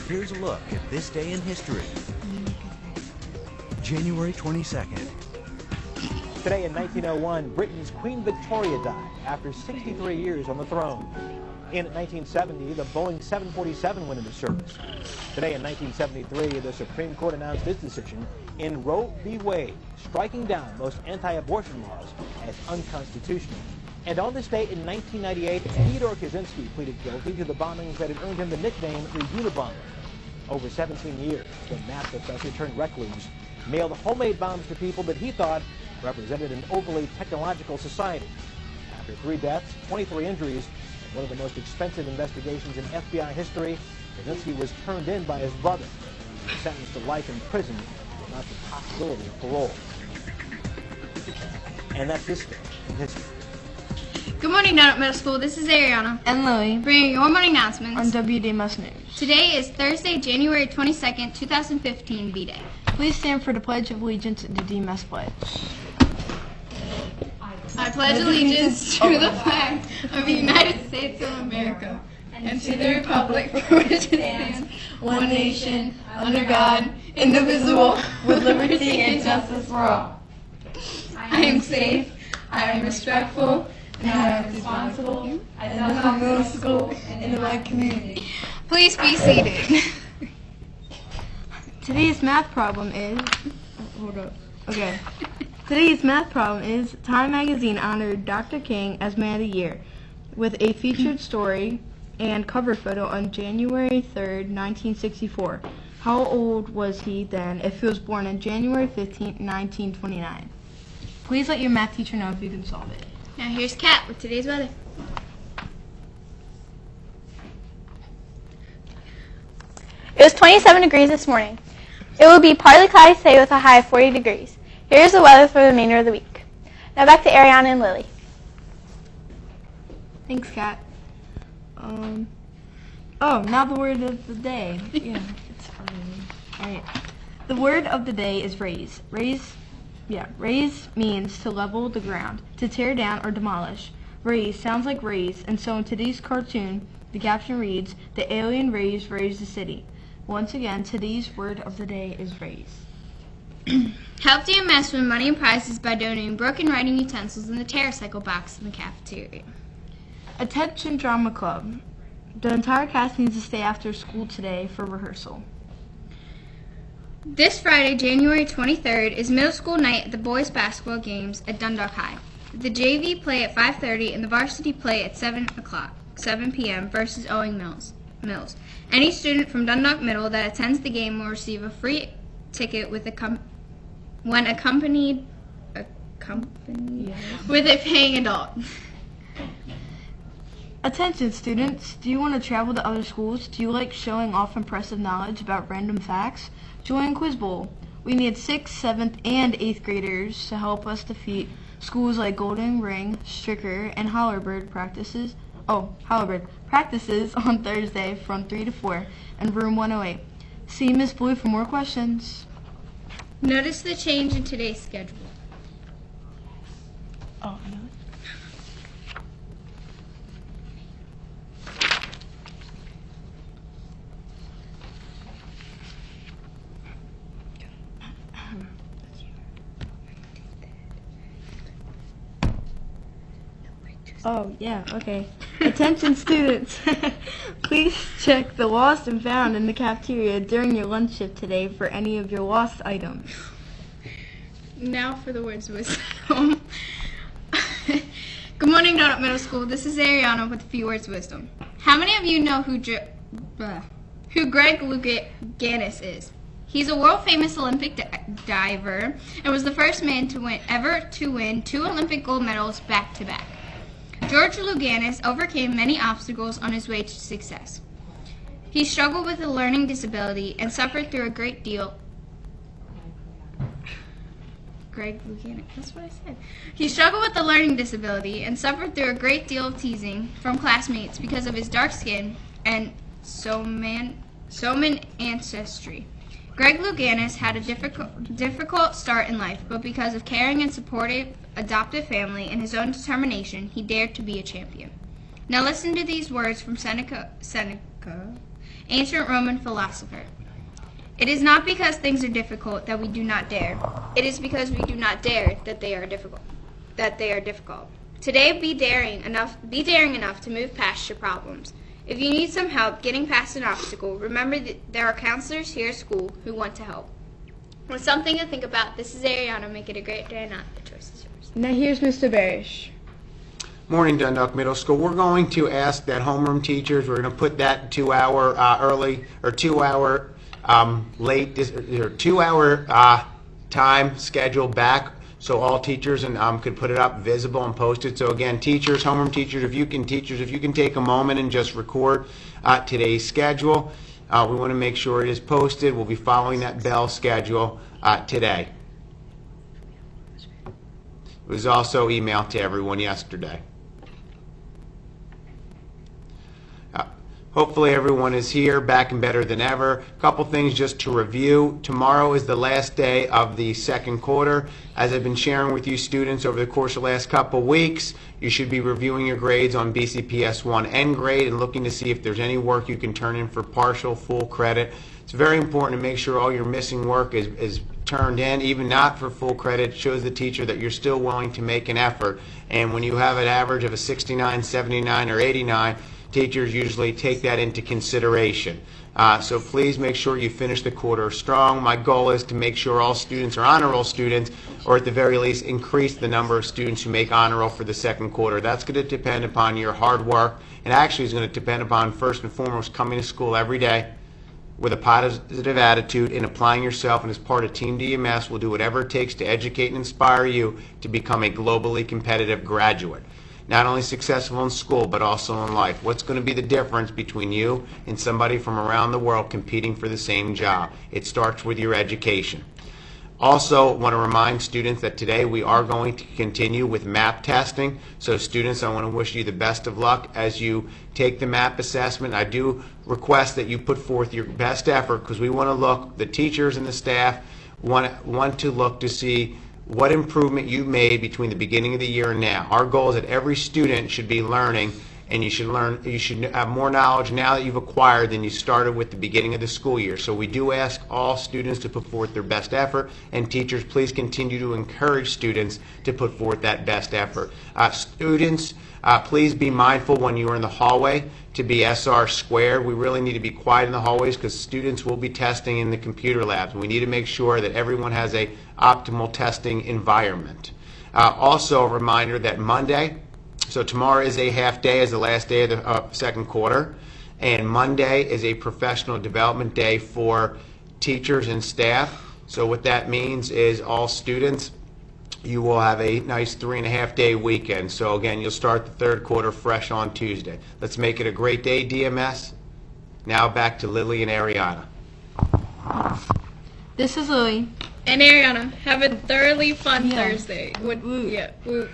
Here's a look at this day in history. January 22nd. Today in 1901, Britain's Queen Victoria died after 63 years on the throne. In 1970, the Boeing 747 went into service. Today in 1973, the Supreme Court announced its decision in Roe v. Wade, striking down most anti-abortion laws as unconstitutional. And on this day in 1998, Theodore Kaczynski pleaded guilty to the bombings that had earned him the nickname the Unabomber. Over 17 years, the math professor turned recluse mailed homemade bombs to people that he thought represented an overly technological society. After 3 deaths, 23 injuries, and one of the most expensive investigations in FBI history, Kaczynski was turned in by his brother. He was sentenced to life in prison without the possibility of parole. And that's this day in history. Good morning, Dundalk Middle School. This is Ariana and Lily bringing your morning announcements on WDMS News. Today is Thursday, January 22nd, 2015, B-Day. Please stand for the Pledge of Allegiance and the DMS Pledge. I pledge allegiance to the flag of the United States of America and to the republic for which it stands, one nation, under God, indivisible, with liberty and justice for all. I am safe, I am respectful, and I am responsible at Dundalk Middle School and in my community. Please be seated. Today's math problem is... Hold up. Okay. Today's math problem is Time Magazine honored Dr. King as Man of the Year with a featured story and cover photo on January 3rd, 1964. How old was he then if he was born on January 15th, 1929? Please let your math teacher know if you can solve it. Now here's Kat with today's weather. It was 27 degrees this morning. It will be partly cloudy today with a high of 40 degrees. Here's the weather for the remainder of the week. Now back to Ariana and Lily. Thanks, Kat. Now the word of the day. Yeah, it's funny. All right. The word of the day is raise. Raise means to level the ground, to tear down or demolish. Raise sounds like raise, and so in today's cartoon, the caption reads, "The alien raised the city." Once again, today's word of the day is raise. Help DMS win money and prizes by donating broken writing utensils in the TerraCycle box in the cafeteria. Attention Drama Club. The entire cast needs to stay after school today for rehearsal. This Friday, January 23rd, is middle school night at the boys' basketball games at Dundalk High. The JV play at 5:30 and the varsity play at 7 p.m. versus Owing Mills. Any student from Dundalk Middle that attends the game will receive a free ticket with when accompanied with a paying adult. Attention students, do you want to travel to other schools? Do you like showing off impressive knowledge about random facts? Join Quiz Bowl. We need 6th, 7th, and 8th graders to help us defeat schools like Golden Ring, Stricker, and Hollerbird practices on Thursday from 3 to 4 in room 108. See Miss Blue for more questions. Notice the change in today's schedule. Oh, I know. Oh, yeah, okay. Attention students, please check the lost and found in the cafeteria during your lunch shift today for any of your lost items. Now for the words of wisdom. Good morning, Dundalk Middle School. This is Ariana with a few words of wisdom. How many of you know who Greg Louganis is? He's a world-famous Olympic diver and was the first man ever to win 2 Olympic gold medals back-to-back. George Louganis overcame many obstacles on his way to success. He struggled with a learning disability and suffered through a great deal. Greg Louganis, that's what I said. He struggled with a learning disability and suffered through a great deal of teasing from classmates because of his dark skin and Samoan ancestry. Greg Louganis had a difficult start in life, but because of caring and supportive adoptive family and his own determination, he dared to be a champion. Now listen to these words from Seneca ancient Roman philosopher. It is not because things are difficult that we do not dare. It is because we do not dare that they are difficult. Today, be daring enough to move past your problems. If you need some help getting past an obstacle, remember that there are counselors here at school who want to help. With something to think about, this is Ariana. Make it a great day, not the choice is yours. Now here's Mr. Barish. Morning, Dundalk Middle School. We're going to ask that homeroom teachers, we're going to put that 2-hour early or 2-hour late, or 2-hour time schedule back so all teachers could put it up visible and post it. So again, teachers, homeroom teachers, if you can take a moment and just record today's schedule. We want to make sure it is posted. We'll be following that bell schedule today. It was also emailed to everyone yesterday. Hopefully everyone is here, back and better than ever. A couple things just to review. Tomorrow is the last day of the second quarter. As I've been sharing with you students over the course of the last couple weeks, you should be reviewing your grades on BCPS 1 end grade and looking to see if there's any work you can turn in for partial, full credit. It's very important to make sure all your missing work is turned in, even not for full credit. It shows the teacher that you're still willing to make an effort. And when you have an average of a 69, 79, or 89, teachers usually take that into consideration. So please make sure you finish the quarter strong. My goal is to make sure all students are honor roll students, or at the very least increase the number of students who make honor roll for the second quarter. That's going to depend upon your hard work, and actually is going to depend upon, first and foremost, coming to school every day with a positive attitude and applying yourself, and as part of Team DMS, we'll do whatever it takes to educate and inspire you to become a globally competitive graduate. Not only successful in school, but also in life. What's going to be the difference between you and somebody from around the world competing for the same job? It starts with your education. Also, want to remind students that today we are going to continue with MAP testing. So students, I want to wish you the best of luck as you take the MAP assessment. I do request that you put forth your best effort, because we want to look, the teachers and the staff want to look to see what improvement you made between the beginning of the year and now. Our goal is that every student should be learning, and you should have more knowledge now that you've acquired than you started with the beginning of the school year. So we do ask all students to put forth their best effort, and teachers, please continue to encourage students to put forth that best effort. Students, please be mindful when you are in the hallway to be SR squared. We really need to be quiet in the hallways because students will be testing in the computer labs. We need to make sure that everyone has a optimal testing environment. Also a reminder that Monday, so tomorrow is a half day, is the last day of the second quarter, and Monday is a professional development day for teachers and staff. So what that means is all students, you will have a nice 3.5-day weekend. So again, you'll start the third quarter fresh on Tuesday. Let's make it a great day, DMS. Now back to Lily and Ariana. This is Lily. And Ariana, have a thoroughly fun Yeah. Thursday. Woo. Yeah. Woo.